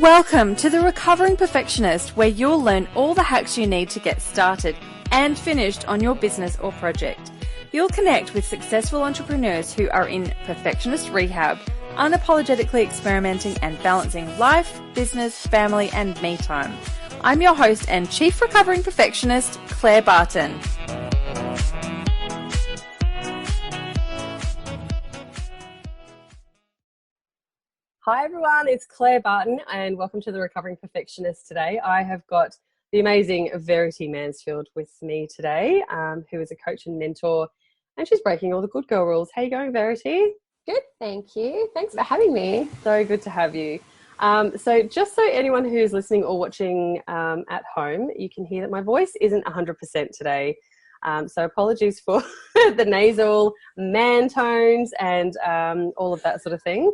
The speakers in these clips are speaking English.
Welcome to The Recovering Perfectionist, where you'll learn all the hacks you need to get started and finished on your business or project. You'll connect with successful entrepreneurs who are in perfectionist rehab, unapologetically experimenting and balancing life, business, family, and me time. I'm your host and Chief Recovering Perfectionist, Claire Barton. Hi everyone, it's Claire Barton and welcome to The Recovering Perfectionist today. I have got the amazing Verity Mansfield with me today, who is a coach and mentor, and she's breaking all the good girl rules. How are you going, Verity? Good, thank you. Thanks for having me. So good to have you. So just so anyone who's listening or watching at home, you can hear that my voice isn't 100% today. So apologies for the nasal man tones and all of that sort of thing.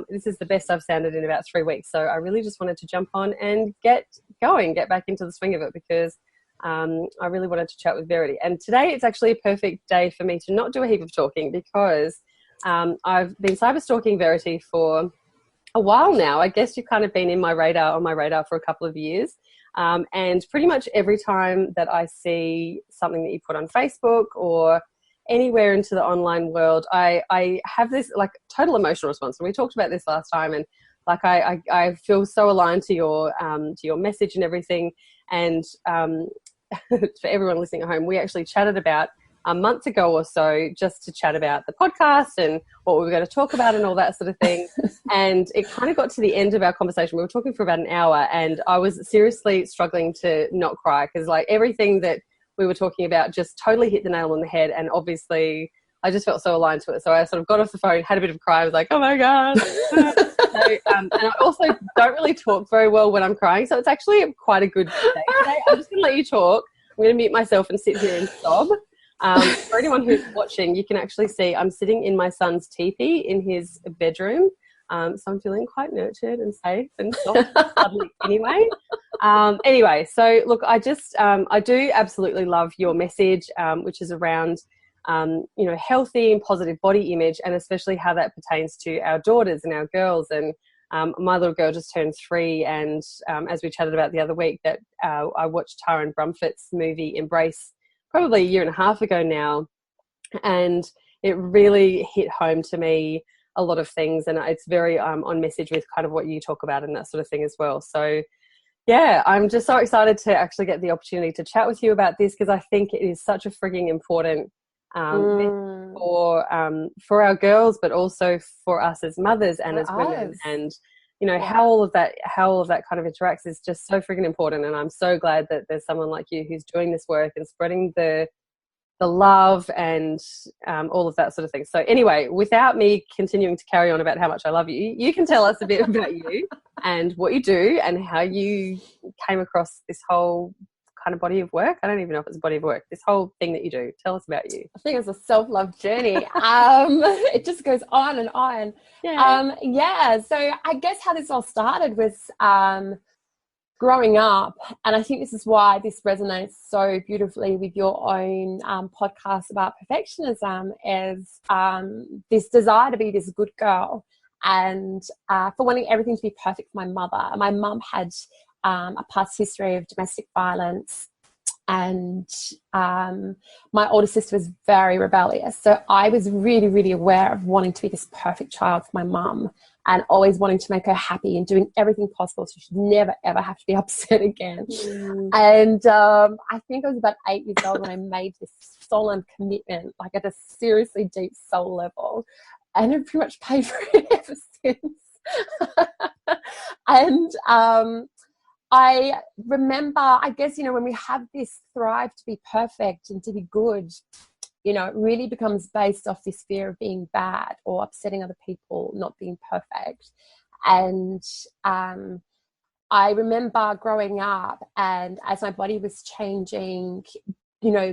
This is the best I've sounded in about 3 weeks. So I really just wanted to jump on and get back into the swing of it because I really wanted to chat with Verity. And today it's actually a perfect day for me to not do a heap of talking because I've been cyber stalking Verity for a while now. I guess you've kind of been on my radar for a couple of years. And pretty much every time that I see something that you put on Facebook or anywhere into the online world, I have this like total emotional response. And we talked about this last time, and like I feel so aligned to your message and everything. And for everyone listening at home, we actually chatted about a month ago or so just to chat about the podcast and what we were going to talk about and all that sort of thing. And it kind of got to the end of our conversation. We were talking for about an hour and I was seriously struggling to not cry because like everything that we were talking about just totally hit the nail on the head. And obviously I just felt so aligned to it. So I sort of got off the phone, had a bit of a cry. I was like, oh my God. And I also don't really talk very well when I'm crying. So it's actually quite a good day today. I'm just going to let you talk. I'm going to mute myself and sit here and sob. For anyone who's watching, you can actually see I'm sitting in my son's teepee in his bedroom. So I'm feeling quite nurtured and safe and soft and cuddly anyway. Anyway, so look, I do absolutely love your message, which is around, healthy and positive body image, and especially how that pertains to our daughters and our girls. And my little girl just turned 3, and as we chatted about the other week, that I watched Taron Brumfitt's movie Embrace probably a year and a half ago now, and it really hit home to me a lot of things, and it's very on message with kind of what you talk about and that sort of thing as well. So yeah, I'm just so excited to actually get the opportunity to chat with you about this because I think it is such a frigging important for our girls, but also for us as mothers and as women, and how all of that kind of interacts is just so frigging important. And I'm so glad that there's someone like you who's doing this work and spreading the love and all of that sort of thing. So anyway, without me continuing to carry on about how much I love you, you can tell us a bit about you and what you do and how you came across this whole kind of body of work. I don't even know if it's a body of work, this whole thing that you do. Tell us about you. I think it's a self-love journey. It just goes on and on. Yeah. So I guess how this all started was growing up, and I think this is why this resonates so beautifully with your own podcast about perfectionism, is this desire to be this good girl and for wanting everything to be perfect for my mother. My mum had a past history of domestic violence, and my older sister was very rebellious. So I was really, really aware of wanting to be this perfect child for my mum and always wanting to make her happy and doing everything possible so she'd never, ever have to be upset again. And I think I was about 8 years old when I made this solemn commitment, like at a seriously deep soul level. And I've pretty much paid for it ever since. And I remember, I guess, when we have this thrive to be perfect and to be good, it really becomes based off this fear of being bad or upsetting other people, not being perfect. And I remember growing up, and as my body was changing,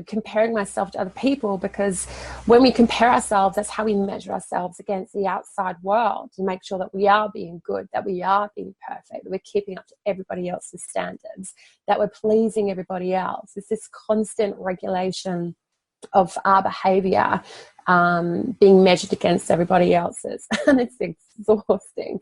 comparing myself to other people, because when we compare ourselves, that's how we measure ourselves against the outside world to make sure that we are being good, that we are being perfect, that we're keeping up to everybody else's standards, that we're pleasing everybody else. It's this constant regulation of our behavior being measured against everybody else's, and it's exhausting.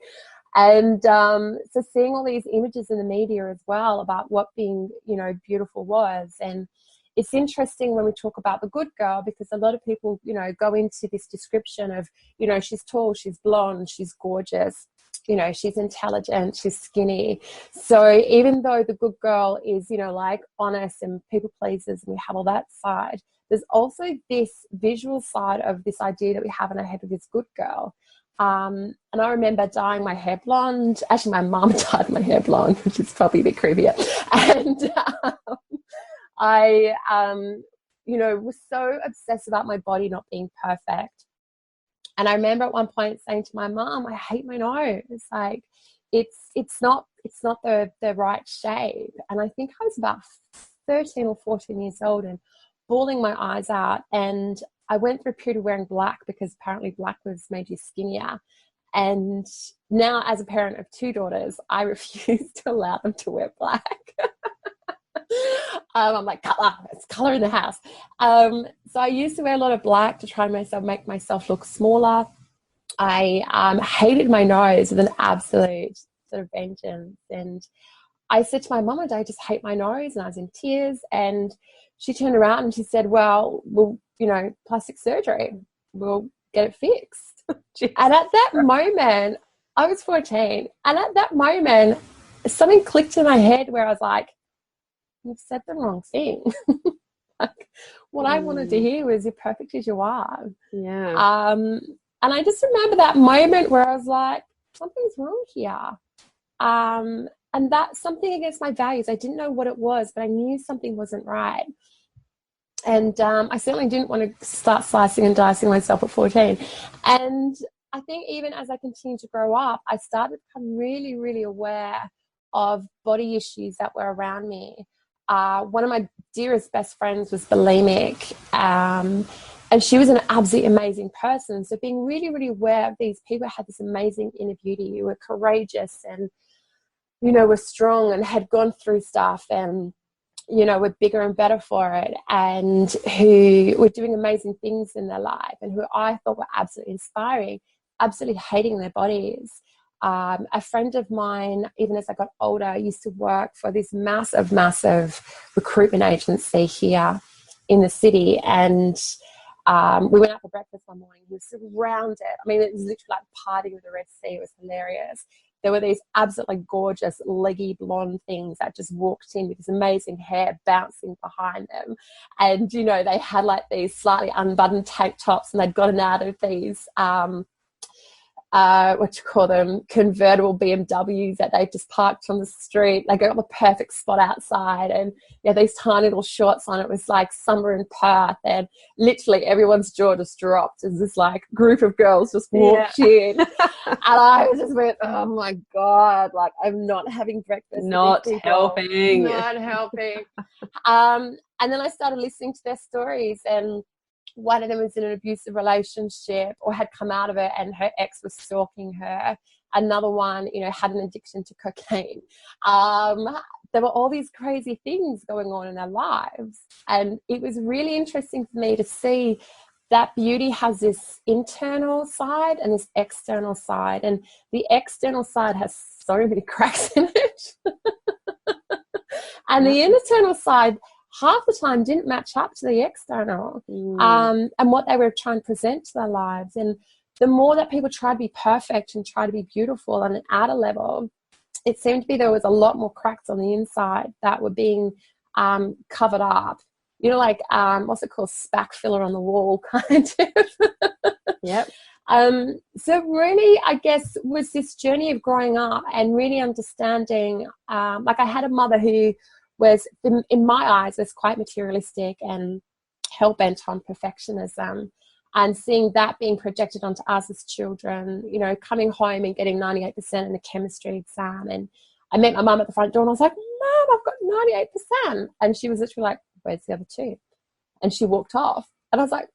And so seeing all these images in the media as well about what being, you know, beautiful was. And it's interesting when we talk about the good girl, because a lot of people, you know, go into this description of, you know, she's tall, she's blonde, she's gorgeous, you know, she's intelligent, she's skinny. So even though the good girl is, you know, like honest and people pleasers, and we have all that side, there's also this visual side of this idea that we have in our head of this good girl. And I remember dyeing my hair blonde. Actually, my mum dyed my hair blonde, which is probably a bit creepier. And I, you know, was so obsessed about my body not being perfect. And I remember at one point saying to my mum, I hate my nose. Like, it's not the right shape. And I think I was about 13 or 14 years old and bawling my eyes out. And I went through a period of wearing black because apparently black was made you skinnier. And now, as a parent of 2 daughters, I refuse to allow them to wear black. I'm like, color, it's color in the house. So I used to wear a lot of black to try and make myself look smaller. I hated my nose with an absolute sort of vengeance. And I said to my mum one day, I just hate my nose. And I was in tears. And she turned around and she said, well, you know, plastic surgery, we'll get it fixed. And at that moment, I was 14. And at that moment, something clicked in my head where I was like, you've said the wrong thing. Like, what I wanted to hear was, you're perfect as you are. Yeah. And I just remember that moment where I was like, something's wrong here. And that's something against my values. I didn't know what it was, but I knew something wasn't right. And I certainly didn't want to start slicing and dicing myself at 14. And I think even as I continued to grow up, I started to become really, really aware of body issues that were around me. One of my dearest best friends was bulimic, and she was an absolutely amazing person. So being really, really aware of these people who had this amazing inner beauty, who were courageous and, you know, were strong and had gone through stuff and, you know, were bigger and better for it, and who were doing amazing things in their life and who I thought were absolutely inspiring, absolutely hating their bodies. A friend of mine, even as I got older, used to work for this massive, massive recruitment agency here in the city. And we went out for breakfast one morning. He was surrounded. I mean, it was literally like partying with the Red Sea. It was hilarious. There were these absolutely gorgeous, leggy blonde things that just walked in with this amazing hair bouncing behind them. And, you know, they had like these slightly unbuttoned tank tops, and they'd gotten out of these convertible BMWs that they just parked on the street. They got the perfect spot outside, and yeah, these tiny little shorts on. It was like summer in Perth, and literally everyone's jaw just dropped as this like group of girls just walked in. And I was just went, oh my God, like, I'm not having breakfast. Not helping. And then I started listening to their stories, and one of them was in an abusive relationship or had come out of it, and her ex was stalking her. Another one, you know, had an addiction to cocaine. There were all these crazy things going on in their lives. And it was really interesting for me to see that beauty has this internal side and this external side. And the external side has so many cracks in it. And the internal side, half the time, didn't match up to the external and what they were trying to present to their lives. And the more that people try to be perfect and try to be beautiful on an outer level, it seemed to be there was a lot more cracks on the inside that were being covered up. You know, like, what's it called? Spack filler on the wall, kind of. Yep. So really, I guess, was this journey of growing up and really understanding, like, I had a mother who was, in my eyes, was quite materialistic and hell-bent on perfectionism, and seeing that being projected onto us as children, you know, coming home and getting 98% in a chemistry exam. And I met my mum at the front door and I was like, Mum, I've got 98%. And she was literally like, where's the other 2? And she walked off. And I was like,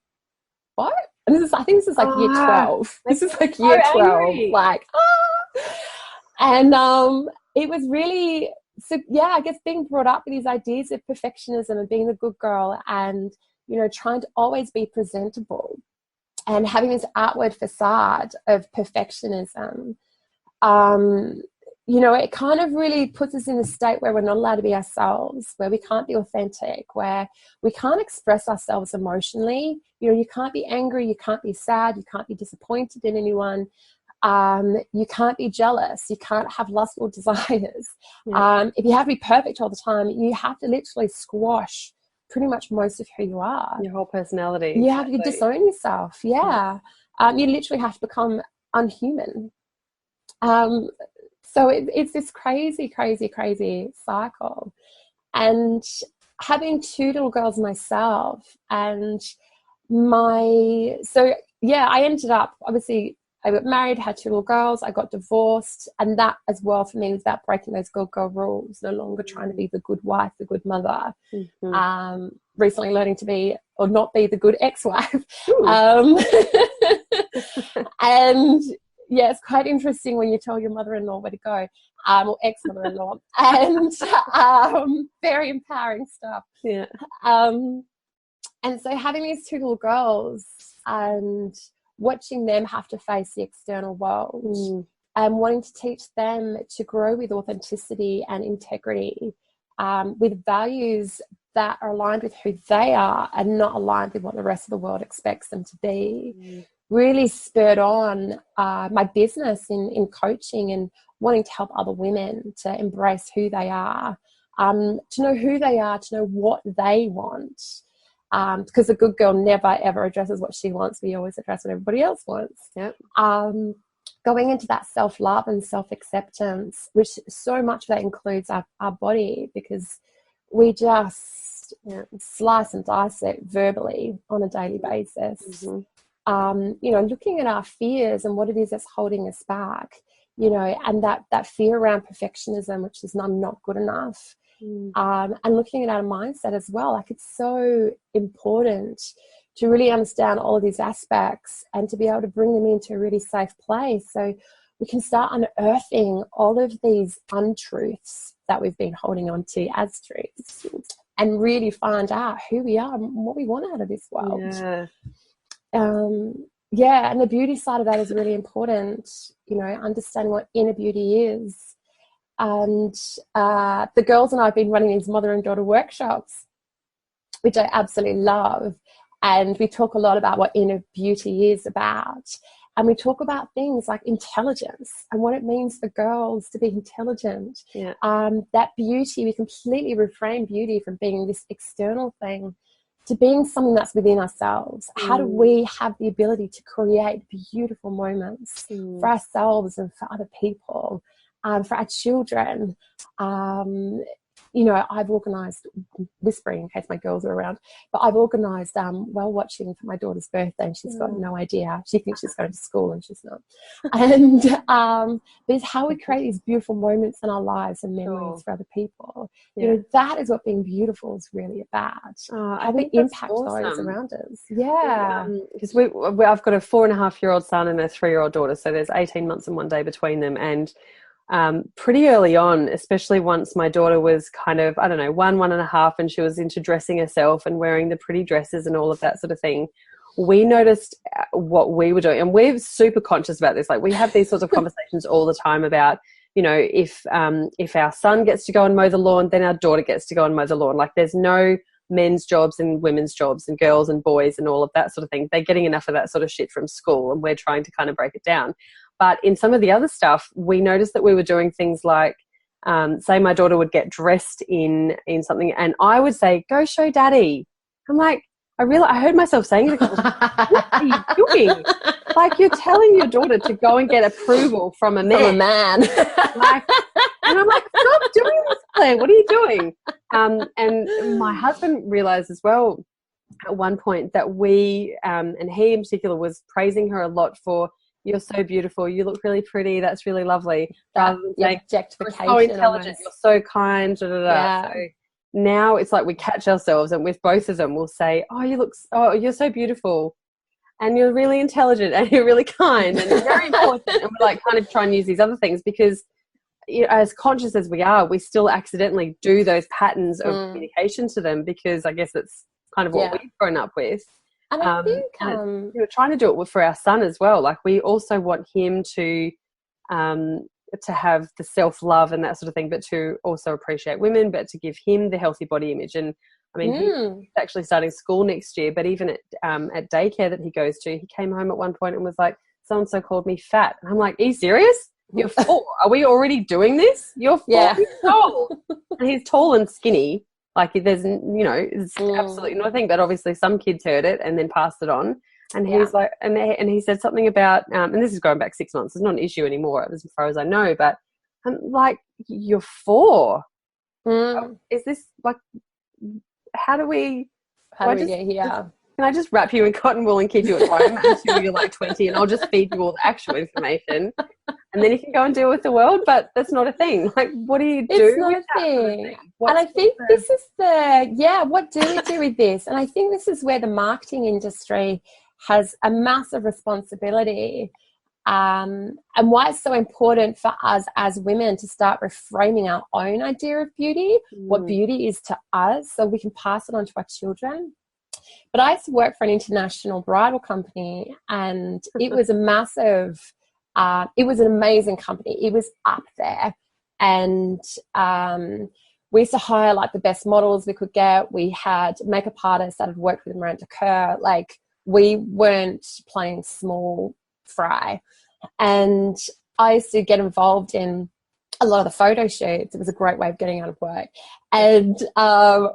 what? And I think this is like year 12. This is like year 12. Angry. Like, And it was really, so yeah, I guess being brought up with these ideas of perfectionism and being the good girl and, you know, trying to always be presentable and having this outward facade of perfectionism you know, it kind of really puts us in a state where we're not allowed to be ourselves, where we can't be authentic, where we can't express ourselves emotionally. You know, you can't be angry, you can't be sad, you can't be disappointed in anyone. You can't be jealous, you can't have lustful desires. If you have to be perfect all the time, you have to literally squash pretty much most of who you are. Your whole personality. You have to disown yourself. You literally have to become unhuman. So it's this crazy, crazy, crazy cycle. And having two little girls myself, and I ended up, obviously, I got married, had two little girls, I got divorced, and that as well for me was about breaking those good girl rules, no longer trying to be the good wife, the good mother. Recently learning to be, or not be, the good ex-wife. And yeah, it's quite interesting when you tell your mother-in-law where to go, or ex-mother-in-law, and very empowering stuff. Yeah. And so having these two little girls and watching them have to face the external world and wanting to teach them to grow with authenticity and integrity, with values that are aligned with who they are and not aligned with what the rest of the world expects them to be, really spurred on my business in coaching and wanting to help other women to embrace who they are, to know who they are, to know what they want. Because a good girl never, ever addresses what she wants. We always address what everybody else wants. Yep. Going into that self-love and self-acceptance, which so much of that includes our body, because we just slice and dice it verbally on a daily basis. You know, looking at our fears and what it is that's holding us back, you know, and that fear around perfectionism, which is I'm not good enough. And looking at our mindset as well, like it's so important to really understand all of these aspects and to be able to bring them into a really safe place so we can start unearthing all of these untruths that we've been holding on to as truths and really find out who we are and what we want out of this world. And the beauty side of that is really important, you know, understanding what inner beauty is. And the girls and I have been running these mother and daughter workshops, which I absolutely love. And we talk a lot about what inner beauty is about. And we talk about things like intelligence and what it means for girls to be intelligent. That beauty, we completely reframe beauty from being this external thing to being something that's within ourselves. How do we have the ability to create beautiful moments for ourselves and for other people? For our children, you know, I've organised, whispering in case my girls are around, but I've organised whale watching for my daughter's birthday, and she's got no idea. She thinks she's going to school and she's not. And but it's how we create these beautiful moments in our lives and memories for other people. You know, that is what being beautiful is really about. How we impact those around us. Because I've got a 4.5-year-old son and a 3-year-old daughter, so there's 18 months and 1 day between them. And pretty early on, especially once my daughter was kind of, I don't know, 1.5, and she was into dressing herself and wearing the pretty dresses and all of that sort of thing, we noticed what we were doing. And we're super conscious about this. Like, we have these sorts of conversations all the time about, you know, if our son gets to go and mow the lawn, then our daughter gets to go and mow the lawn. Like, there's no men's jobs and women's jobs and girls and boys and all of that sort of thing. They're getting enough of that sort of shit from school, and we're trying to kind of break it down. But in some of the other stuff, we noticed that we were doing things like, say my daughter would get dressed in something, and I would say, "Go show daddy." I'm like, I heard myself saying it. What are you doing? Like, you're telling your daughter to go and get approval from a man. Like, and I'm like, stop doing this, Claire. What are you doing? And my husband realized as well at one point that we, and he in particular, was praising her a lot for, "You're so beautiful. You look really pretty. That's really lovely." Rather than saying, objectification. "You're so intelligent. You're so kind." Da, da, da. Yeah. So now it's like we catch ourselves, and with both of them, we'll say, "You're so beautiful, and you're really intelligent, and you're really kind, and you're very important." And we like kind of try and use these other things because, you know, as conscious as we are, we still accidentally do those patterns of communication to them, because I guess it's kind of what we've grown up with. And I think you know, trying to do it for our son as well. Like, we also want him to to have the self-love and that sort of thing, but to also appreciate women, but to give him the healthy body image. And I mean, he's actually starting school next year, but even at daycare that he goes to, he came home at one point and was like, so-and-so called me fat. And I'm like, are you serious? You're 4. Are we already doing this? You're 4 years old. And he's tall and skinny. Like, there's, you know, it's absolutely nothing. But obviously some kids heard it and then passed it on. And he's like, and he said something about, and this is going back 6 months. It's not an issue anymore, as far as I know. But I'm like, you're 4. Is this like, how do we get here? Can I just wrap you in cotton wool and keep you at home until you're like 20, and I'll just feed you all the actual information, and then you can go and deal with the world? But that's not a thing. Like, what do you do? It's not a thing. And I think this is what do we do with this? And I think this is where the marketing industry has a massive responsibility, and why it's so important for us as women to start reframing our own idea of beauty, what beauty is to us, so we can pass it on to our children. But I used to work for an international bridal company, and it was a massive, it was an amazing company. It was up there. And we used to hire like the best models we could get. We had makeup artists that had worked with Miranda Kerr. Like, we weren't playing small fry. And I used to get involved in a lot of the photo shoots. It was a great way of getting out of work. And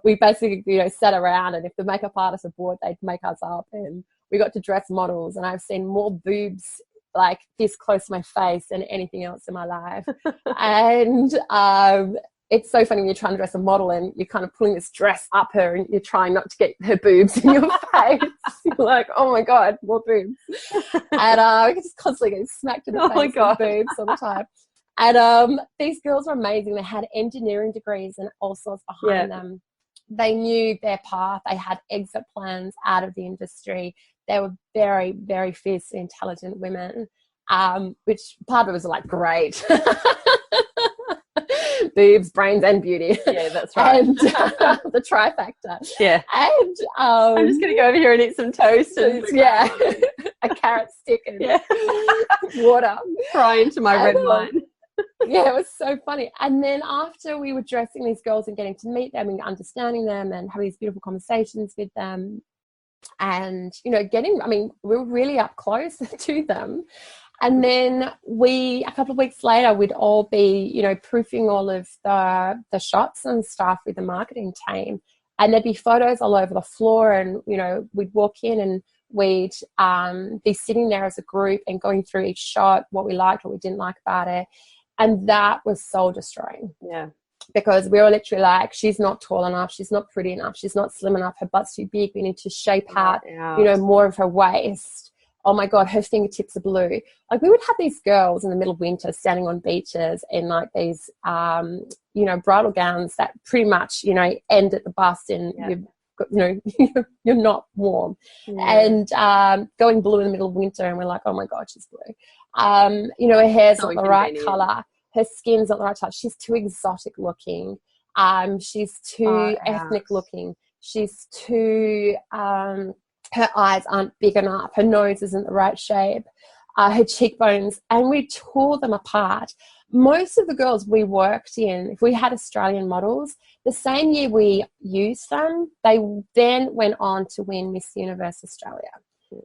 we basically, you know, sat around, and if the makeup artists were bored, they'd make us up, and we got to dress models. And I've seen more boobs like this close to my face than anything else in my life. And it's so funny when you're trying to dress a model and you're kind of pulling this dress up her and you're trying not to get her boobs in your face. You're like, oh my God, more boobs. And we just constantly getting smacked in the face with boobs all the time. And these girls were amazing. They had engineering degrees and all sorts behind them. They knew their path. They had exit plans out of the industry. They were very, very fiercely intelligent women, which part of it was like, great. Boobs, brains, and beauty. Yeah, that's right. And the trifecta. Yeah. And I'm just going to go over here and eat some toast. And a carrot stick and water. Fry into my red wine. Yeah, it was so funny. And then after we were dressing these girls and getting to meet them and understanding them and having these beautiful conversations with them and, you know, we were really up close to them. And then a couple of weeks later, we'd all be, you know, proofing all of the shots and stuff with the marketing team. And there'd be photos all over the floor, and, you know, we'd walk in and we'd be sitting there as a group and going through each shot, what we liked, what we didn't like about it. And that was soul destroying. Yeah. Because we were literally like, she's not tall enough, she's not pretty enough, she's not slim enough, her butt's too big, we need to shape out, you know, more of her waist. Oh my God, her fingertips are blue. Like, we would have these girls in the middle of winter standing on beaches in like these, you know, bridal gowns that pretty much, you know, end at the bust, and you're not warm. And going blue in the middle of winter, and we're like, oh my God, she's blue. You know, her hair's not the right color. Her skin's not the right type. She's too exotic looking. She's too ethnic looking. She's too... her eyes aren't big enough. Her nose isn't the right shape. Her cheekbones. And we tore them apart. Most of the girls we worked in, if we had Australian models, the same year we used them, they then went on to win Miss Universe Australia.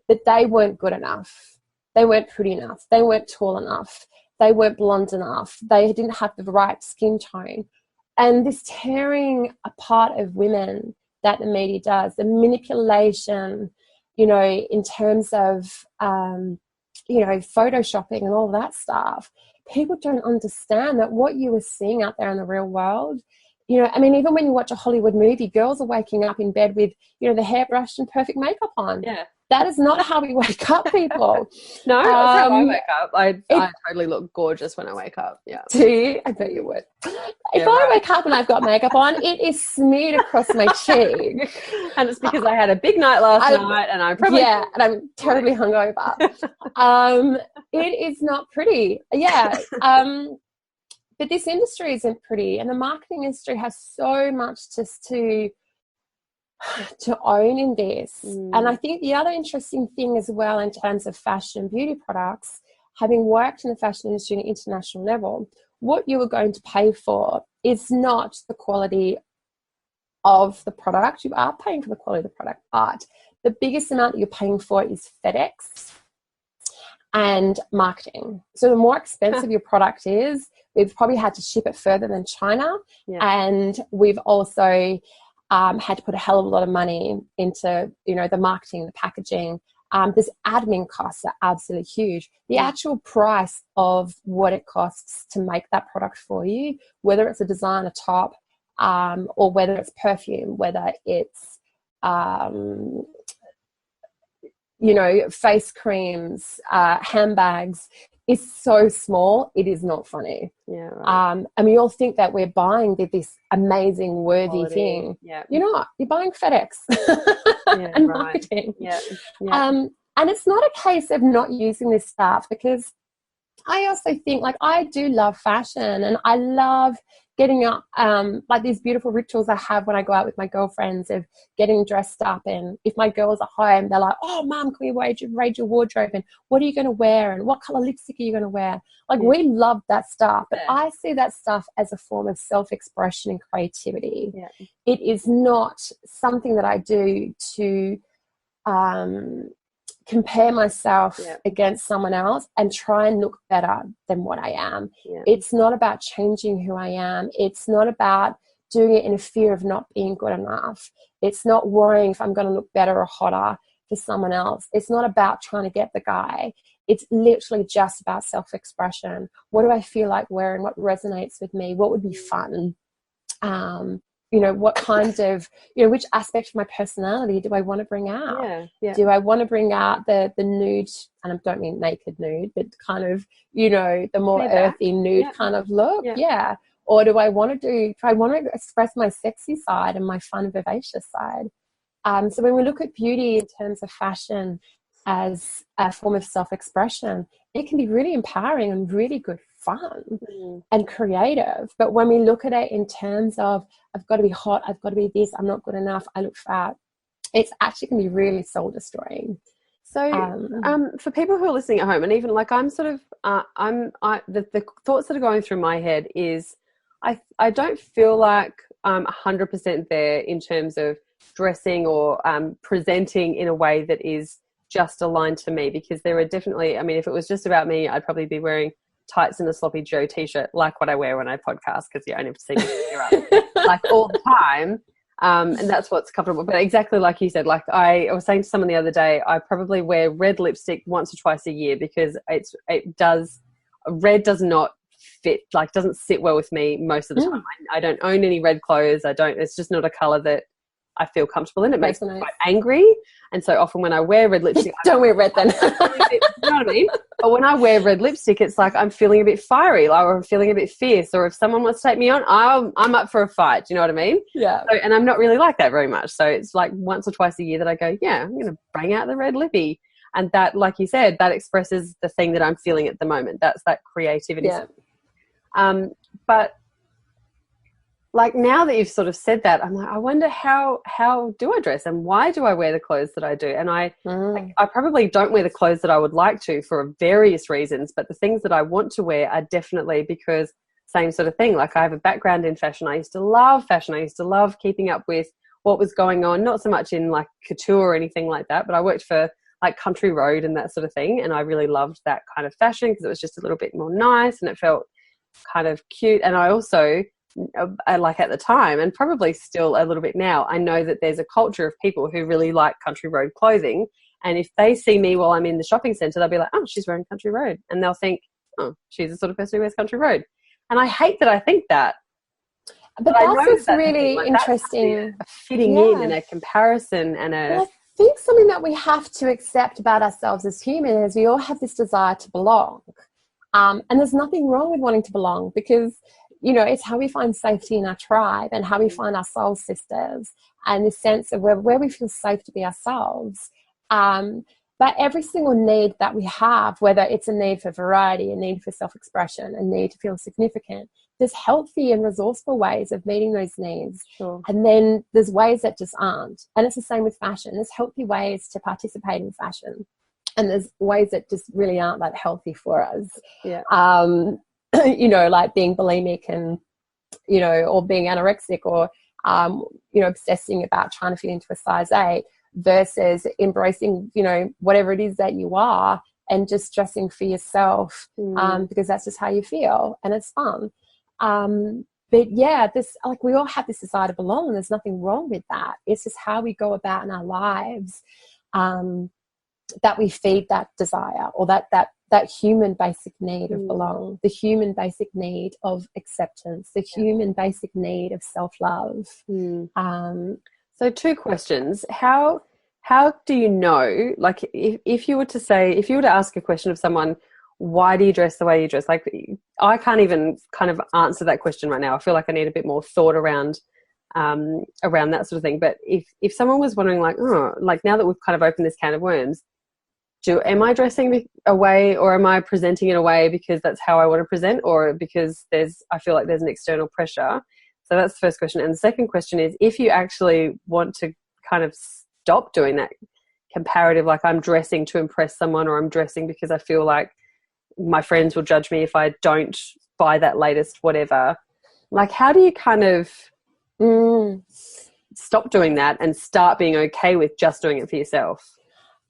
But they weren't good enough. They weren't pretty enough. They weren't tall enough. They weren't blonde enough. They didn't have the right skin tone. And this tearing apart of women that the media does, the manipulation, you know, in terms of, you know, photoshopping and all that stuff, people don't understand that what you were seeing out there in the real world, you know, I mean, even when you watch a Hollywood movie, girls are waking up in bed with, you know, the hairbrush and perfect makeup on. Yeah. That is not how we wake up, people. No, that's how I wake up. I totally look gorgeous when I wake up. Yeah. Do you? I bet you would. If I wake up and I've got makeup on, it is smeared across my cheek. And it's because I had a big night last night, and I'm probably... Yeah, and I'm terribly hungover. It is not pretty. Yeah. But this industry isn't pretty, and the marketing industry has so much just to own in this. And I think the other interesting thing as well in terms of fashion and beauty products, having worked in the fashion industry at an international level, what you are going to pay for is not the quality of the product. You are paying for the quality of the product, but the biggest amount that you're paying for is FedEx and marketing. So the more expensive your product is, we've probably had to ship it further than China. Yeah. And we've also had to put a hell of a lot of money into, the marketing, the packaging. This admin costs are absolutely huge. The actual price of what it costs to make that product for you, whether it's a designer top, or whether it's perfume, whether it's, face creams, handbags, is so small, it is not funny. Yeah, right. And we all think that we're buying this amazing, worthy quality thing. Yeah. You're not. You're buying FedEx and marketing. Yeah. Yeah. And it's not a case of not using this stuff, because I also think, I do love fashion, and I love getting up, these beautiful rituals I have when I go out with my girlfriends of getting dressed up. And if my girls are home, they're like, oh, Mum, can we raid your wardrobe? And what are you going to wear? And what color lipstick are you going to wear? We love that stuff. But I see that stuff as a form of self-expression and creativity. Yeah. It is not something that I do to compare myself against someone else and try and look better than what I am. Yeah. It's not about changing who I am. It's not about doing it in a fear of not being good enough. It's not worrying if I'm going to look better or hotter for someone else. It's not about trying to get the guy. It's literally just about self-expression. What do I feel like wearing? What resonates with me? What would be fun? What kind of, which aspect of my personality do I want to bring out? Yeah, yeah. Do I want to bring out the nude, and I don't mean naked nude, but kind of, the more earthy nude kind of look? Yeah. Or do I want to express my sexy side and my fun, vivacious side? So when we look at beauty in terms of fashion as a form of self-expression, it can be really empowering and really good fun and creative. But when we look at it in terms of, I've got to be hot, I've got to be this, I'm not good enough, I look fat, it's actually can be really soul destroying. So for people who are listening at home, and even I'm sort of, the thoughts that are going through my head is, I don't feel like I'm 100% there in terms of dressing or presenting in a way that is just aligned to me, because there are definitely, if it was just about me, I'd probably be wearing tights and a sloppy Joe t-shirt, like what I wear when I podcast, because you only have to see me all the time, and that's what's comfortable. But exactly like you said, I was saying to someone the other day, I probably wear red lipstick once or twice a year, because red does not fit, doesn't sit well with me most of the time. I don't own any red clothes. It's just not a color that I feel comfortable in. It makes me quite angry, and so often when I wear red lipstick, don't wear red then. You know what I mean? But when I wear red lipstick, it's like I'm feeling a bit fiery, or I'm feeling a bit fierce, or if someone wants to take me on, I'm up for a fight. Do you know what I mean? Yeah. So, and I'm not really like that very much. So it's once or twice a year that I go, yeah, I'm going to bring out the red lippy, and that, like you said, that expresses the thing that I'm feeling at the moment. That's that creativity. Yeah. But now that you've sort of said that, I'm like, I wonder how do I dress, and why do I wear the clothes that I do? And I probably don't wear the clothes that I would like to for various reasons, but the things that I want to wear are definitely because same sort of thing. I have a background in fashion. I used to love fashion. I used to love keeping up with what was going on, not so much in couture or anything like that, but I worked for Country Road and that sort of thing, and I really loved that kind of fashion because it was just a little bit more nice and it felt kind of cute. And I also, at the time, and probably still a little bit now, I know that there's a culture of people who really like Country Road clothing, and if they see me while I'm in the shopping centre, they'll be like, oh, she's wearing Country Road, and they'll think, oh, she's the sort of person who wears Country Road. And I hate that I think that, but that's really interesting. A fitting in and a comparison and a... I think something that we have to accept about ourselves as humans is we all have this desire to belong. And there's nothing wrong with wanting to belong, because, it's how we find safety in our tribe and how we find our soul sisters and the sense of where we feel safe to be ourselves. But every single need that we have, whether it's a need for variety, a need for self-expression, a need to feel significant, there's healthy and resourceful ways of meeting those needs. Sure. And then there's ways that just aren't. And it's the same with fashion. There's healthy ways to participate in fashion. and there's ways that just really aren't that healthy for us. Yeah. You know, like being bulimic and, you know, or being anorexic, or you know, obsessing about trying to fit into a size 8 versus embracing, you know, whatever it is that you are, and just dressing for yourself because that's just how you feel and it's fun. But yeah, this, like, we all have this desire to belong, and there's nothing wrong with that. It's just how we go about in our lives that we feed that desire, or that human basic need of belong, the human basic need of acceptance, the human basic need of self-love. So 2 questions. How do you know, like, if you were to ask a question of someone, why do you dress the way you dress? Like, I can't even kind of answer that question right now. I feel like I need a bit more thought around that sort of thing. But if someone was wondering, like, oh, like, now that we've kind of opened this can of worms, am I dressing a way, or am I presenting in a way because that's how I want to present, or because I feel like there's an external pressure? So that's the first question. And the second question is, if you actually want to kind of stop doing that comparative, like, I'm dressing to impress someone, or I'm dressing because I feel like my friends will judge me if I don't buy that latest whatever. Like, how do you kind of stop doing that and start being okay with just doing it for yourself?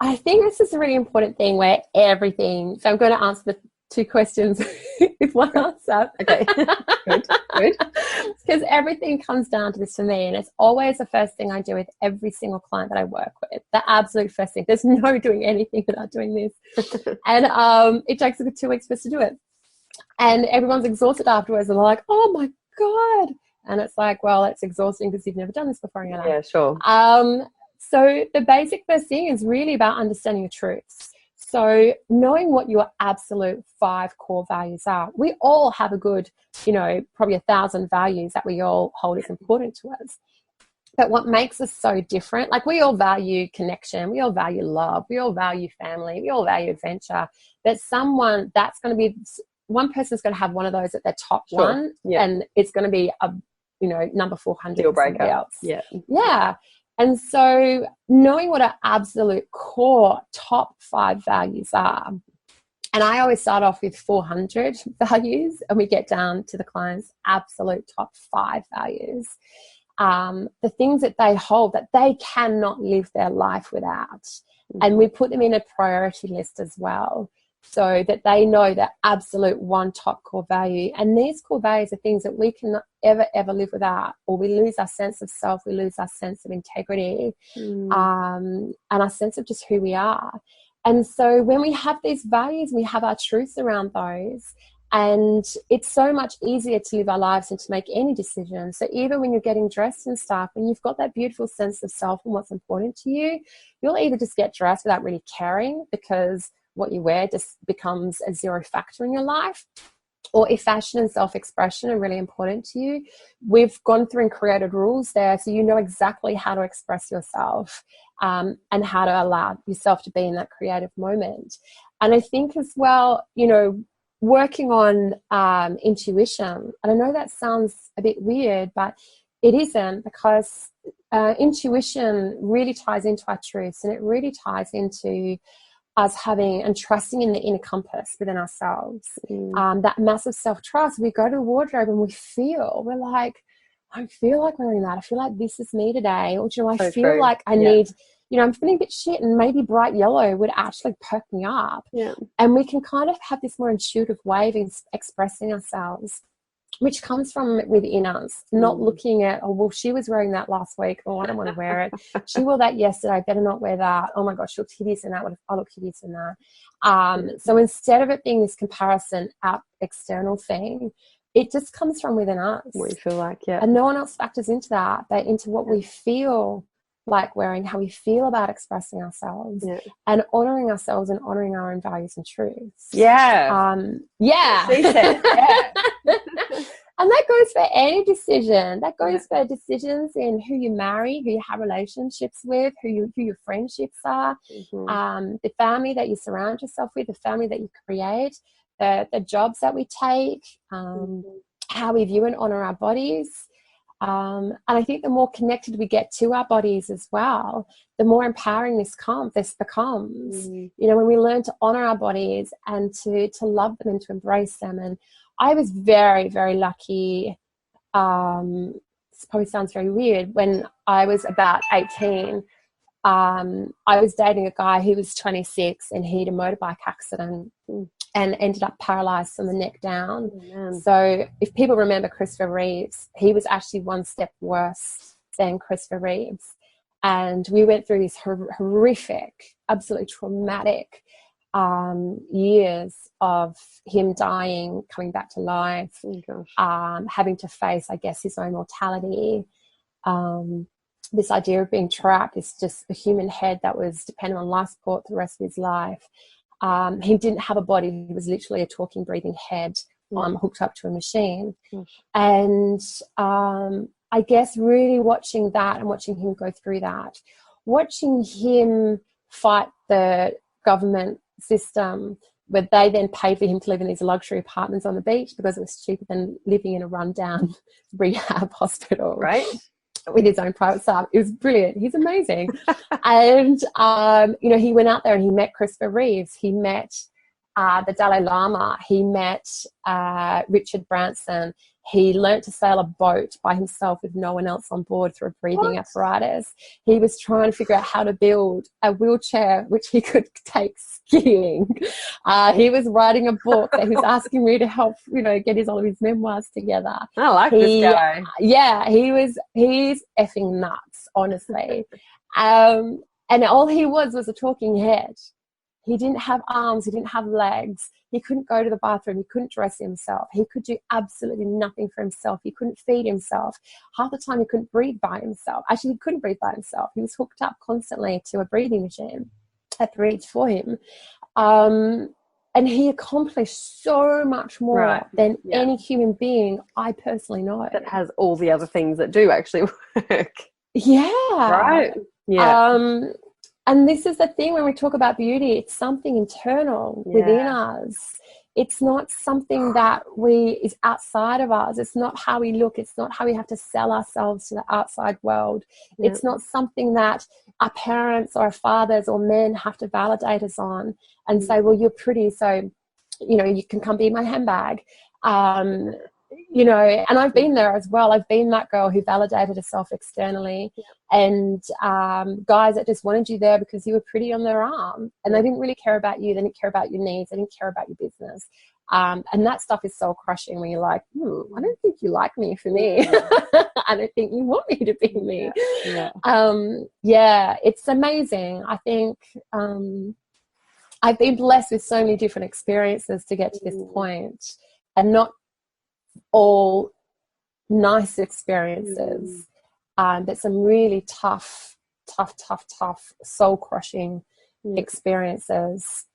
I think this is a really important thing where everything, so I'm going to answer the 2 questions with one answer. Okay. Good. Because everything comes down to this for me, and it's always the first thing I do with every single client that I work with. The absolute first thing. There's no doing anything without doing this. And it takes 2 weeks for us to do it. And everyone's exhausted afterwards, and they're like, oh my God. And it's like, well, it's exhausting because you've never done this before in your life. Yeah, sure. So the basic first thing is really about understanding the truths. So knowing what your absolute 5 core values are. We all have a good, you know, probably 1,000 values that we all hold as important to us. But what makes us so different, like, we all value connection, we all value love, we all value family, we all value adventure. But one person's going to have one of those at their top one, and it's going to be a, you know, number 400 deal for somebody breaker. else. Yeah. And so knowing what our absolute core top 5 values are, and I always start off with 400 values, and we get down to the client's absolute top 5 values. The things that they hold that they cannot live their life without. And we put them in a priority list as well, so that they know that absolute 1 top core value. And these core values are things that we cannot ever live without, or we lose our sense of self, we lose our sense of integrity, and our sense of just who we are. And so when we have these values, we have our truths around those, and it's so much easier to live our lives and to make any decision. So even when you're getting dressed and stuff, and you've got that beautiful sense of self and what's important to you, you'll either just get dressed without really caring because what you wear just becomes a 0 factor in your life. Or if fashion and self-expression are really important to you, we've gone through and created rules there, so you know exactly how to express yourself and how to allow yourself to be in that creative moment. And I think as well, you know, working on intuition, and I know that sounds a bit weird, but it isn't, because intuition really ties into our truths, and it really ties into us having and trusting in the inner compass within ourselves. That massive self-trust. We go to the wardrobe and we're like, I feel like wearing that. I feel like this is me today. Or, you know, I feel like I need, you know, I'm feeling a bit shit, and maybe bright yellow would actually perk me up. And we can kind of have this more intuitive way of expressing ourselves, which comes from within us, not looking at, oh, well, she was wearing that last week. Oh, I don't want to wear it. She wore that yesterday. I better not wear that. Oh my gosh, she looks hideous in that. What if I look hideous in that? So instead of it being this comparison out external thing, it just comes from within us. What you feel like, And no one else factors into that, but into what we feel like wearing, how we feel about expressing ourselves, and honoring ourselves and honoring our own values and truths. And that goes for any decision. That goes for decisions in who you marry, who you have relationships with, who your friendships are, the family that you surround yourself with, the family that you create, the jobs that we take, how we view and honor our bodies. And I think the more connected we get to our bodies as well, the more empowering this becomes. You know, when we learn to honor our bodies and to love them and to embrace them. And I was very, very lucky. This probably sounds very weird. When I was about 18, I was dating a guy who was 26, and he had a motorbike accident and ended up paralyzed from the neck down. So if people remember Christopher Reeves, he was actually one step worse than Christopher Reeves. And we went through these horrific, absolutely traumatic years of him dying, coming back to life, having to face, I guess, his own mortality. This idea of being trapped is just a human head that was dependent on life support the rest of his life. He didn't have a body. He was literally a talking, breathing head hooked up to a machine. And I guess really watching that and watching him go through that, watching him fight the government system where they then paid for him to live in these luxury apartments on the beach because it was cheaper than living in a rundown rehab hospital. Right. With his own private staff. It was brilliant. He's amazing. And, you know, he went out there and he met Christopher Reeves. He met the Dalai Lama. He met Richard Branson. He learnt to sail a boat by himself with no one else on board through a breathing apparatus. He was trying to figure out how to build a wheelchair which he could take skiing. He was writing a book that he was asking me to help, you know, get all of his memoirs together. I like this guy. Yeah, he's effing nuts, honestly. And all he was a talking head. He didn't have arms. He didn't have legs. He couldn't go to the bathroom. He couldn't dress himself. He could do absolutely nothing for himself. He couldn't feed himself. Half the time he couldn't breathe by himself. Actually, he couldn't breathe by himself. He was hooked up constantly to a breathing machine that breathed for him. And he accomplished so much more than any human being I personally know. That has all the other things that do actually work. Yeah. Right. Yeah. And this is the thing when we talk about beauty, it's something internal within us. It's not something that is outside of us. It's not how we look. It's not how we have to sell ourselves to the outside world. It's not something that our parents or our fathers or men have to validate us on and say, well, you're pretty, so, you know, you can come be my handbag. You know, and I've been there as well. I've been that girl who validated herself externally, and guys that just wanted you there because you were pretty on their arm, and they didn't really care about you. They didn't care about your needs. They didn't care about your business. And that stuff is soul crushing when you're like, I don't think you like me for me. I don't think you want me to be me. It's amazing. I think I've been blessed with so many different experiences to get to this point, and not all nice experiences, but some really tough, soul crushing experiences.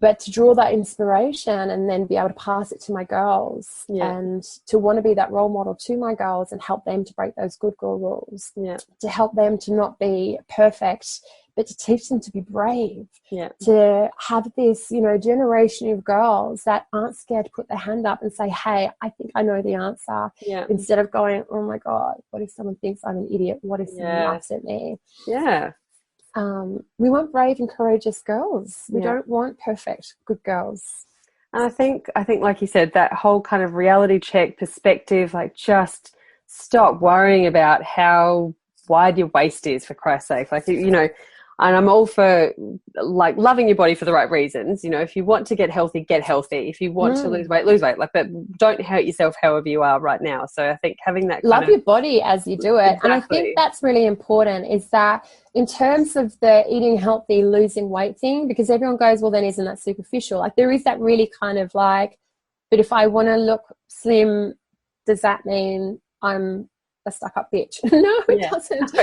But to draw that inspiration and then be able to pass it to my girls and to want to be that role model to my girls and help them to break those good girl rules, to help them to not be perfect, but to teach them to be brave, to have this, you know, generation of girls that aren't scared to put their hand up and say, hey, I think I know the answer, instead of going, oh my God, what if someone thinks I'm an idiot? What if someone laughs at me? We want brave and courageous girls. We don't want perfect, good girls. And I think like you said, that whole kind of reality check perspective, like just stop worrying about how wide your waist is, for Christ's sake. Like, you know, and I'm all for like loving your body for the right reasons. You know, if you want to get healthy, get healthy. If you want to lose weight, lose weight. Like, but don't hurt yourself however you are right now. So I think having that love your body as you do it. And I think that's really important, is that in terms of the eating healthy, losing weight thing, because everyone goes, well, then isn't that superficial? Like, there is that really kind of like, but if I want to look slim, does that mean I'm a stuck up bitch? No, it doesn't.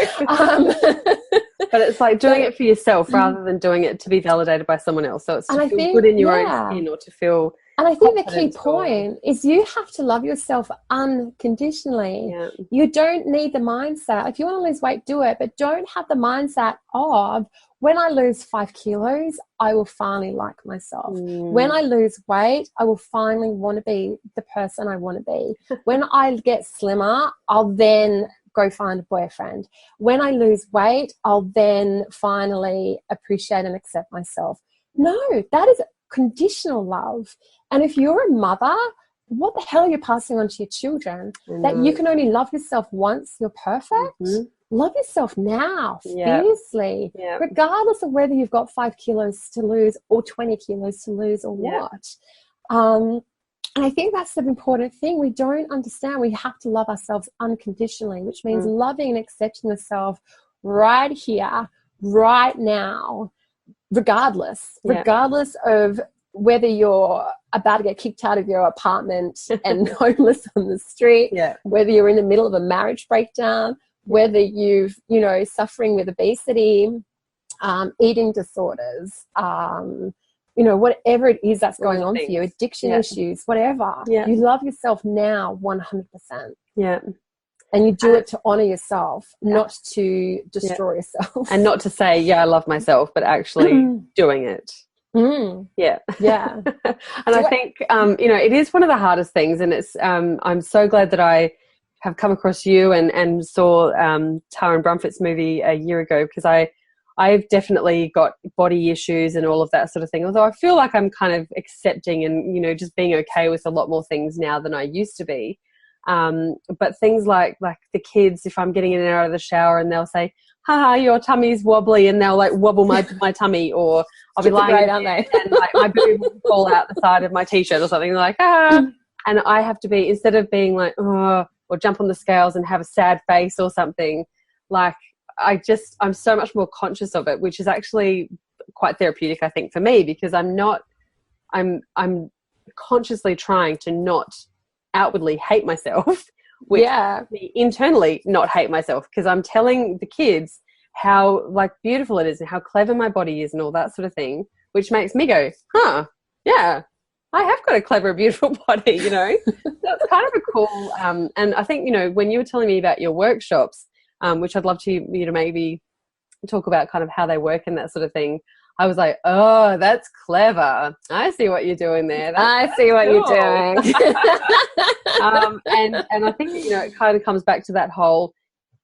But it's like doing it for yourself rather than doing it to be validated by someone else. So it's to feel good in your own skin, or to feel. And I think the key point is you have to love yourself unconditionally. Yeah. You don't need the mindset. If you want to lose weight, do it. But don't have the mindset of, when I lose 5 kilos, I will finally like myself. When I lose weight, I will finally want to be the person I want to be. When I get slimmer, I'll then go find a boyfriend. When I lose weight, I'll then finally appreciate and accept myself. No, that is conditional love. And if you're a mother, what the hell are you passing on to your children? That you can only love yourself once, you're perfect? Love yourself now, fiercely, regardless of whether you've got 5 kilos to lose or 20 kilos to lose or what. And I think that's the important thing. We don't understand. We have to love ourselves unconditionally, which means loving and accepting yourself right here, right now, regardless of whether you're about to get kicked out of your apartment and homeless on the street, whether you're in the middle of a marriage breakdown, whether you've, suffering with obesity, eating disorders, whatever it is that's going on for you, addiction issues, whatever. You love yourself now 100%. Yeah. And you do it to honor yourself, not to destroy yourself. And not to say, I love myself, but actually doing it. Yeah. And I think, it is one of the hardest things. And it's, I'm so glad that I have come across you and saw Tara and Brumfit's movie a year ago, because I've definitely got body issues and all of that sort of thing. Although I feel like I'm kind of accepting and, just being okay with a lot more things now than I used to be. But things like the kids, if I'm getting in and out of the shower and they'll say, haha, your tummy's wobbly, and they'll like wobble my tummy, or I'll be lying great, aren't they? and like my boob will fall out the side of my t-shirt or something, like, and I have to be, instead of being like, oh, or jump on the scales and have a sad face or something, like I'm so much more conscious of it, which is actually quite therapeutic, I think, for me, because I'm consciously trying to not outwardly hate myself, which me internally not hate myself, because I'm telling the kids how like beautiful it is and how clever my body is and all that sort of thing, which makes me go, I have got a clever, beautiful body, So it's kind of a cool, and I think, when you were telling me about your workshops, which I'd love you to maybe talk about kind of how they work and that sort of thing, I was like, oh, that's clever. I see what you're doing there. I see what you're doing. And I think, it kind of comes back to that whole,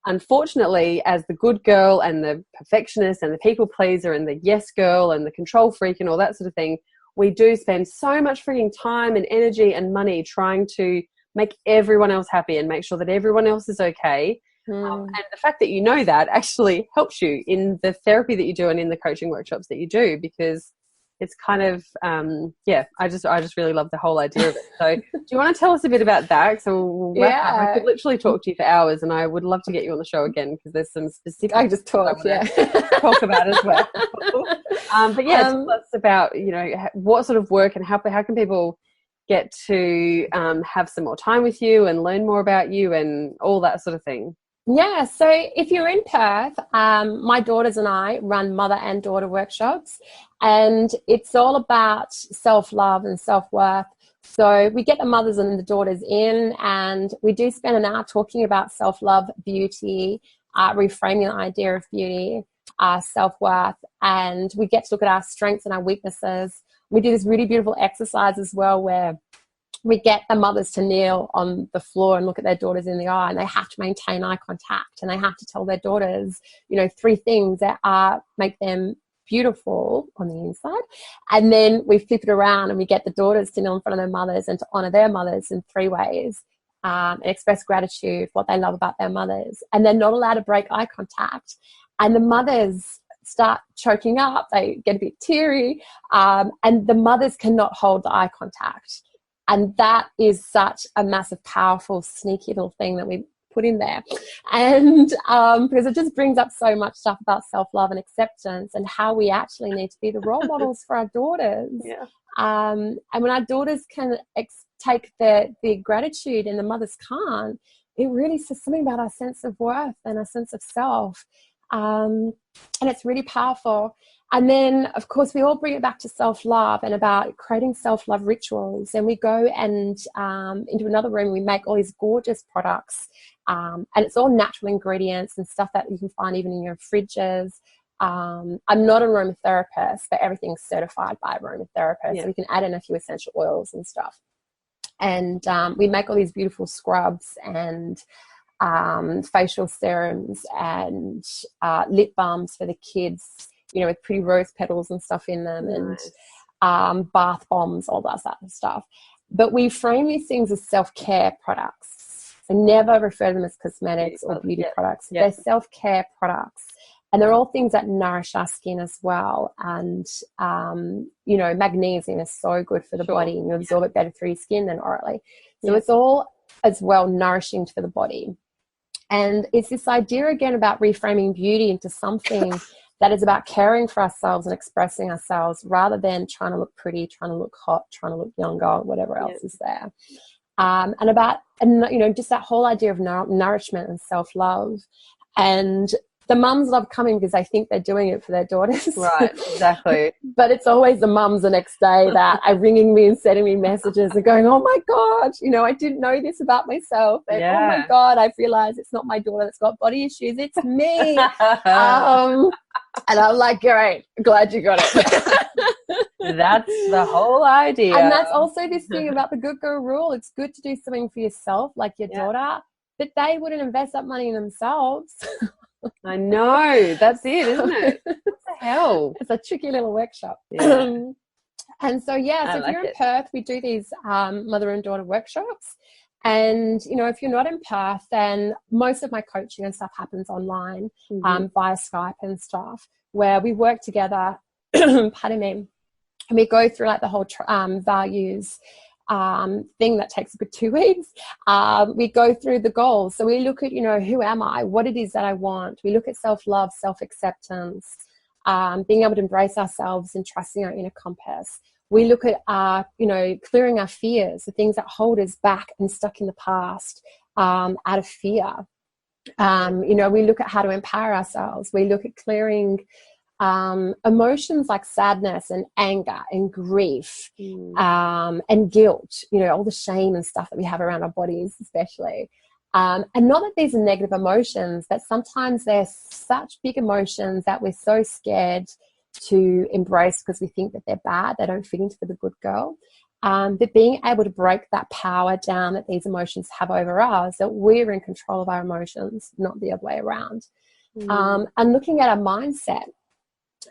unfortunately, as the good girl and the perfectionist and the people pleaser and the yes girl and the control freak and all that sort of thing, we do spend so much freaking time and energy and money trying to make everyone else happy and make sure that everyone else is okay. And the fact that you know that actually helps you in the therapy that you do and in the coaching workshops that you do, because it's kind of, I just really love the whole idea of it. So do you want to tell us a bit about that? So we'll wrap up. I could literally talk to you for hours, and I would love to get you on the show again, because there's some specific I just talk about as well. But tell us about, what sort of work and how can people get to have some more time with you and learn more about you and all that sort of thing. Yeah, so if you're in Perth, my daughters and I run mother and daughter workshops, and it's all about self-love and self-worth. So we get the mothers and the daughters in, and we do spend an hour talking about self-love, beauty, reframing the idea of beauty, self-worth, and we get to look at our strengths and our weaknesses. We do this really beautiful exercise as well, where we get the mothers to kneel on the floor and look at their daughters in the eye, and they have to maintain eye contact, and they have to tell their daughters, 3 things that make them beautiful on the inside. And then we flip it around and we get the daughters to kneel in front of their mothers and to honor their mothers in 3 ways, and express gratitude for what they love about their mothers. And they're not allowed to break eye contact. And the mothers start choking up, they get a bit teary, and the mothers cannot hold the eye contact. And that is such a massive, powerful, sneaky little thing that we put in there. And because it just brings up so much stuff about self-love and acceptance and how we actually need to be the role models for our daughters. Yeah. And when our daughters can take the gratitude and the mothers can't, it really says something about our sense of worth and our sense of self. And it's really powerful. And then, of course, we all bring it back to self-love and about creating self-love rituals. And we go and into another room, we make all these gorgeous products. And it's all natural ingredients and stuff that you can find even in your fridges. I'm not an aromatherapist, but everything's certified by aromatherapist. So we can add in a few essential oils and stuff. And we make all these beautiful scrubs and facial serums and lip balms for the kids, you know, with pretty rose petals and stuff in them. Nice. And bath bombs, all that sort of stuff. But we frame these things as self-care products. I never refer to them as cosmetics or beauty products. They're self-care products. And they're all things that nourish our skin as well. And, you know, magnesium is so good for the body, and you absorb it better through your skin than orally. So it's all as well nourishing for the body. And it's this idea again about reframing beauty into something that is about caring for ourselves and expressing ourselves rather than trying to look pretty, trying to look hot, trying to look younger, whatever else is there. And about, and you know, just that whole idea of nourishment and self-love. And the mums love coming because they think they're doing it for their daughters. Right, exactly. But it's always the mums the next day that are ringing me and sending me messages and going, oh my God, you know, I didn't know this about myself. And oh my God, I've realized it's not my daughter that's got body issues, it's me. And I'm like, great, glad you got it. That's the whole idea. And that's also this thing about the good girl rule. It's good to do something for yourself, like your daughter, but they wouldn't invest that money in themselves. I know, that's it, isn't it? What the hell? It's a tricky little workshop. And so, so if you're in Perth, we do these mother and daughter workshops. And, you know, if you're not in Perth, then most of my coaching and stuff happens online via Skype and stuff, where we work together, pardon me, and we go through like the whole values thing that takes a good 2 weeks. We go through the goals. So we look at, you know, who am I? What it is that I want. We look at self-love, self-acceptance, being able to embrace ourselves and trusting our inner compass. We look at, you know, clearing our fears, the things that hold us back and stuck in the past out of fear. You know, we look at how to empower ourselves. We look at clearing emotions like sadness and anger and grief and guilt, you know, all the shame and stuff that we have around our bodies especially. And not that these are negative emotions, but sometimes they're such big emotions that we're so scared to embrace because we think that they're bad, they don't fit into the good girl. But being able to break that power down that these emotions have over us, that we're in control of our emotions, not the other way around. And looking at our mindset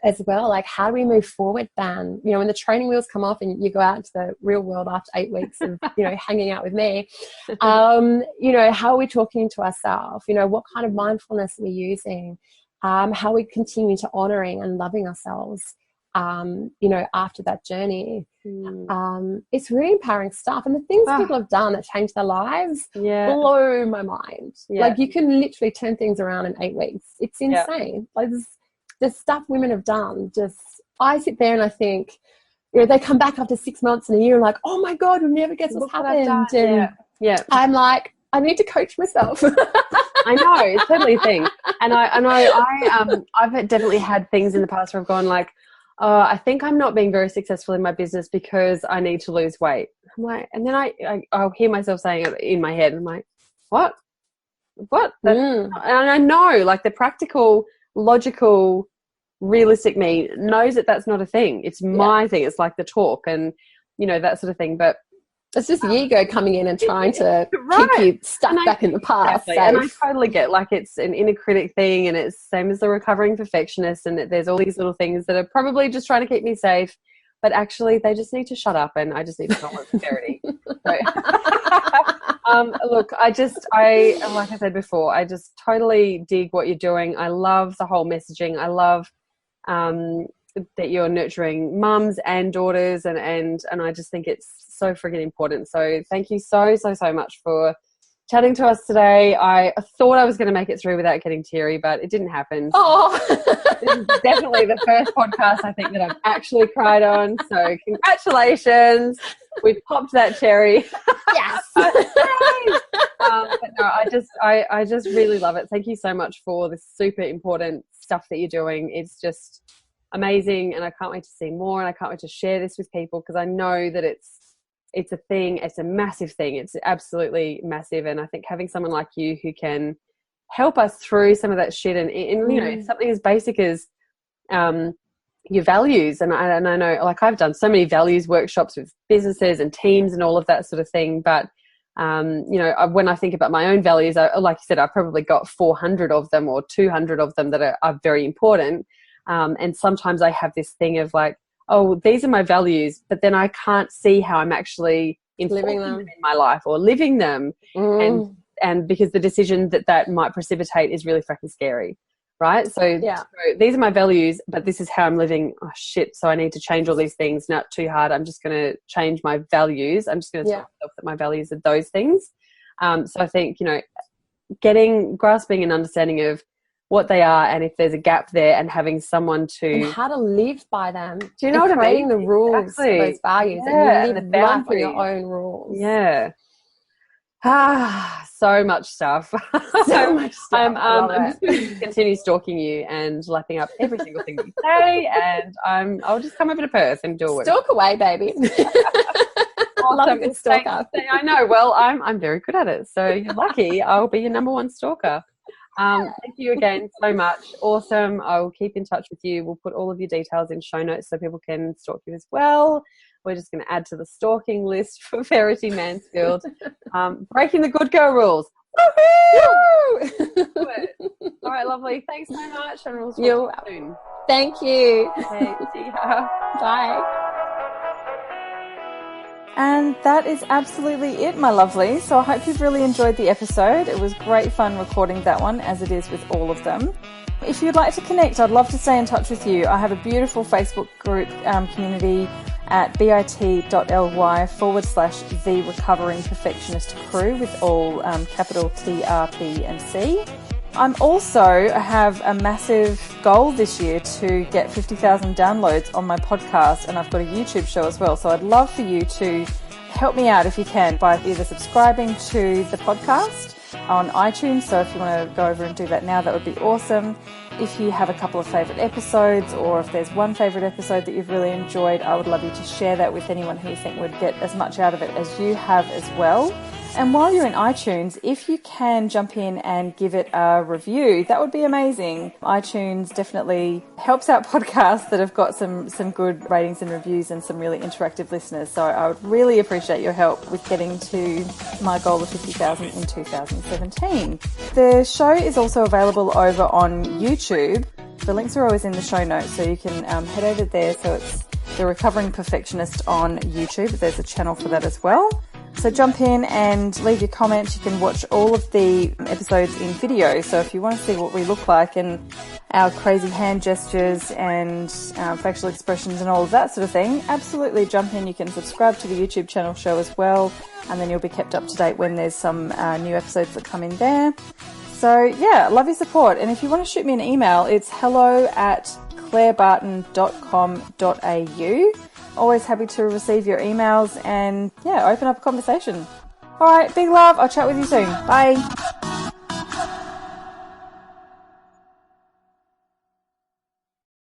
as well, like how do we move forward then? You know, when the training wheels come off and you go out into the real world after 8 weeks of, you know, hanging out with me, you know, how are we talking to ourselves? You know, what kind of mindfulness are we using? How we continue to honoring and loving ourselves, you know, after that journey. It's really empowering stuff. And the things people have done that changed their lives blow my mind. Like you can literally turn things around in 8 weeks. It's insane. Like the stuff women have done, just, I sit there and I think, you know, they come back after 6 months and a year and like, oh my God, we'll never guess what's happened. And I'm like, I need to coach myself. I know, it's totally a thing. And I've definitely had things in the past where I've gone like, oh, I think I'm not being very successful in my business because I need to lose weight. I'm like, and then I'll hear myself saying it in my head. I'm like, what? And I know, like the practical, logical, realistic me knows that that's not a thing. It's my thing. It's like the talk and, you know, that sort of thing. But it's just the ego coming in and trying to keep you stuck back in the past. Exactly. And I totally get, like, it's an inner critic thing, and it's same as the recovering perfectionist, and there's all these little things that are probably just trying to keep me safe, but actually they just need to shut up, and I just need to go on with Verity. Look, like I said before, I just totally dig what you're doing. I love the whole messaging. I love that you're nurturing mums and daughters, and I just think it's so friggin' important. So thank you so much for chatting to us today. I thought I was going to make it through without getting teary, but it didn't happen. This is definitely the first podcast I think that I've actually cried on. So congratulations. We've popped that cherry. Yes. But no, I just really love it. Thank you so much for this super important stuff that you're doing. It's just amazing, and I can't wait to see more, and I can't wait to share this with people, because I know that it's a thing. It's a massive thing. It's absolutely massive, and I think having someone like you who can help us through some of that shit, and you know, something as basic as your values, and I know, like, I've done so many values workshops with businesses and teams and all of that sort of thing, but you know, when I think about my own values, like you said, I've probably got 400 of them or 200 of them that are very important, and sometimes I have this thing of like, oh, these are my values, but then I can't see how I'm actually living them in my life or living them, and because the decision that might precipitate is really fucking scary, right? So, so these are my values, but this is how I'm living. Oh shit! So I need to change all these things. Not too hard. I'm just going to change my values. I'm just going to tell myself that my values are those things. So I think, you know, grasping and understanding of what they are, and if there's a gap there, and having someone to and how to live by them. Do you know what I mean? Creating the rules for those values, and you live life on your own rules. Yeah. So much stuff. So much stuff. I'm just going to continue stalking you and lapping up every single thing that you say, and I'll just come over to Perth and do it. Stalk away, baby. Awesome. Love a good stalker. I know. Well, I'm very good at it, so you're lucky. I'll be your number one stalker. Thank you again so much. Awesome. I'll keep in touch with you. We'll put all of your details in show notes so people can stalk you as well. We're just going to add to the stalking list for Verity Mansfield. Breaking the good girl rules. Woo-hoo! All right, lovely. Thanks so much, and we'll see you soon. Thank you. Okay, see ya. Bye. And that is absolutely it, my lovely. So I hope you've really enjoyed the episode. It was great fun recording that one, as it is with all of them. If you'd like to connect, I'd love to stay in touch with you. I have a beautiful Facebook group community at bit.ly/The Recovering Perfectionist Crew, with all capital T, R, P and C. I have a massive goal this year to get 50,000 downloads on my podcast, and I've got a YouTube show as well. So I'd love for you to help me out if you can by either subscribing to the podcast on iTunes. So if you want to go over and do that now, that would be awesome. If you have a couple of favourite episodes, or if there's one favourite episode that you've really enjoyed, I would love you to share that with anyone who you think would get as much out of it as you have as well. And while you're in iTunes, if you can jump in and give it a review, that would be amazing. iTunes definitely helps out podcasts that have got some good ratings and reviews and some really interactive listeners. So I would really appreciate your help with getting to my goal of 50,000 in 2017. The show is also available over on YouTube. The links are always in the show notes, so you can head over there. So it's The Recovering Perfectionist on YouTube. There's a channel for that as well. So jump in and leave your comments. You can watch all of the episodes in video. So if you want to see what we look like and our crazy hand gestures and facial expressions and all of that sort of thing, absolutely jump in. You can subscribe to the YouTube channel show as well, and then you'll be kept up to date when there's some new episodes that come in there. So yeah, love your support. And if you want to shoot me an email, it's hello@clairebarton.com.au. Always happy to receive your emails and open up a conversation. All right, big love. I'll chat with you soon. Bye.